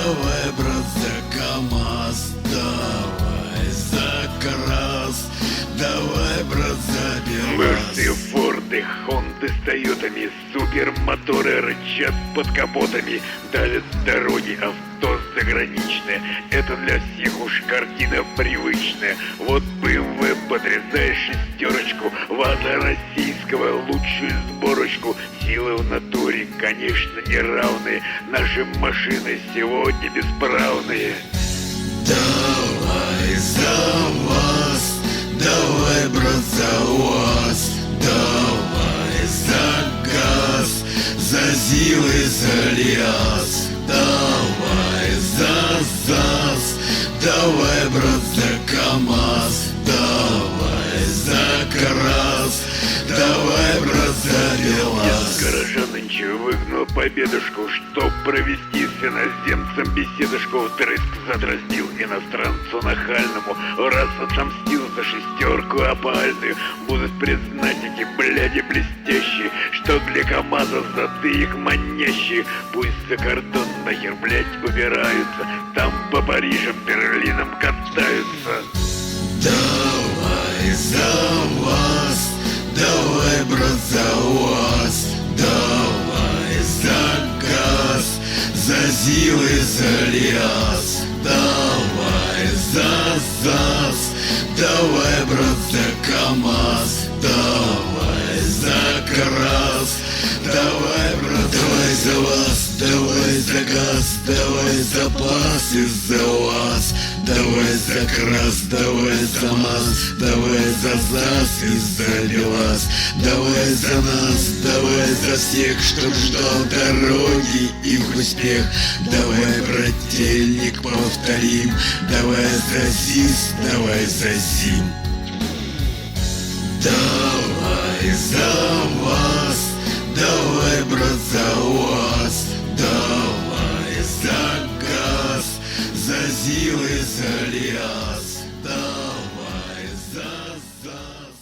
Давай, брат, за КамАЗ, давай за крас, давай, брат, за БелАЗ. Мерсы, Форды, Хонды с Тойотами, супермоторы рычат под капотами, давят с дороги авто заграничное. Это для всех уж картина привычная. Вот БМВ потрясает шестерочку, ВАЗа российского лучшую сборочку. Силы в натуре, конечно, неравные, наши машины сегодня бесправные. Давай за вас, давай, брат, за УАЗ, давай за газ, за ЗИЛ и за ЛиАЗ, давай за ЗАЗ, давай, брат, за КамАЗ, давай за крас, давай, брат, за Я БелАЗ. с гаража нынче выгнал победушку, чтоб провести с иноземцем беседушку. Вдрызг задразнил иностранцу нахальному, раз отомстил за шестерку опальную. Будут признать эти бляди блестящие, что для КамАЗа зады их манящие. Пусть за кордон нахер, блядь, убираются, там по Парижам, Берлинам катаются. Давай за вас, давай, брат, за УАЗ, давай за газ, за ЗИЛ и за ЛиАЗ, давай за ЗАЗ, давай, брат, за КамАЗ, давай за крас, давай, брат, давай за вас, давай за газ, давай за пас и за УАЗ, давай за крас, давай за МАЗ, давай за ЗАЗ и за БелАЗ, давай за нас, давай за всех, чтоб ждал дороги их успех. Давай, брательник, повторим, давай за ЗИС, давай за ЗИМ. Давай за вас, давай, брат, за УАЗ, давай за газ, за ЗИЛ и за ЛиАЗ, давай за ЗАЗ.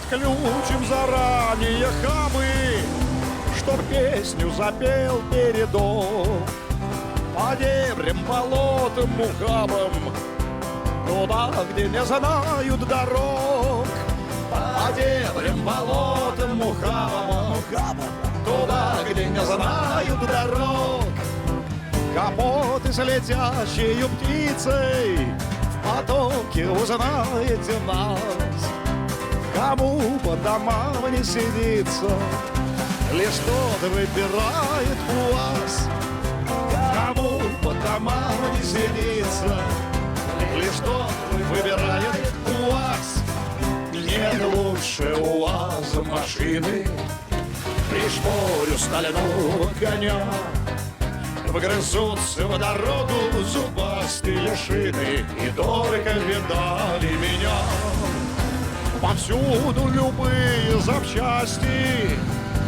Подключим заранее хабы, чтоб песню запел передок. По дебрям, болотам, ухабам, туда, где не знают дорог. По дебрям, болотам, ухабам, туда, где не знают дорог. Капоты с летящей птицей в потоке узнаете нас. Кому по домам не сидится, лишь тот выбирает у вас. Кому по домам не сидится, лишь тот выбирает у вас. Нет лучше у вас машины, пришпорю стального коня. Вгрызутся в дорогу зубастые шины и только видали меня. Повсюду любые запчасти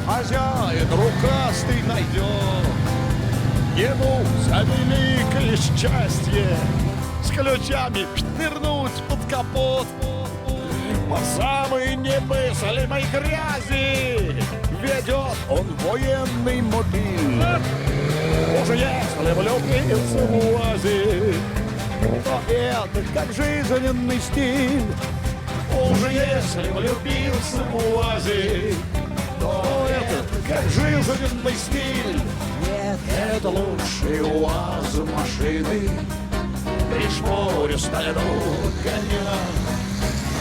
хозяин рукастый найдет. Ему за великое счастье с ключами нырнуть под капот. По самой немыслимой грязи ведет он военный мобиль. Уж если влюбился в УАЗе, то это как жизненный стиль. Уже если влюбился в УАЗе, то это как жизненный стиль. Нет, это лучшие УАЗ машины. Пришпорю стального коня,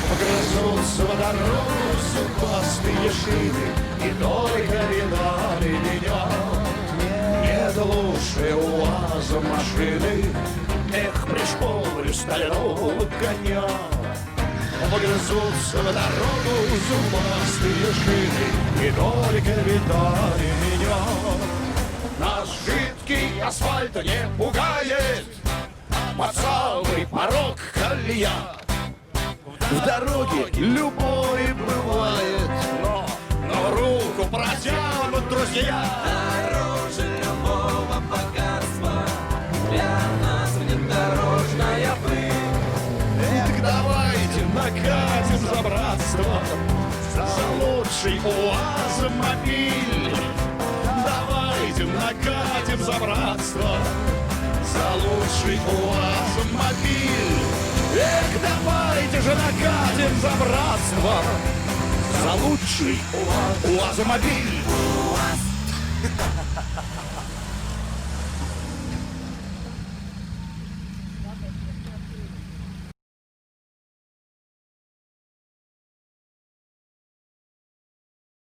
погрызутся в дорогу зубастые шины, и только видали меня. Нет лучше УАЗа машины. Эх, пришпорю стального коня, погрызутся в дорогу зубастые шины, и только видали меня. Наш жидкий асфальт не пугает, под самый порог колея. В дороге любой бывает, но руку протянут друзья. Дороже любого богатства для нас внедорожная пыль. Эх, давайте накатим за братство, за лучший УАЗ-мобиль. Давайте накатим за братство, за лучший УАЗ-мобиль. Эх, давайте же накатим за братство, за лучший УАЗ-мобиль.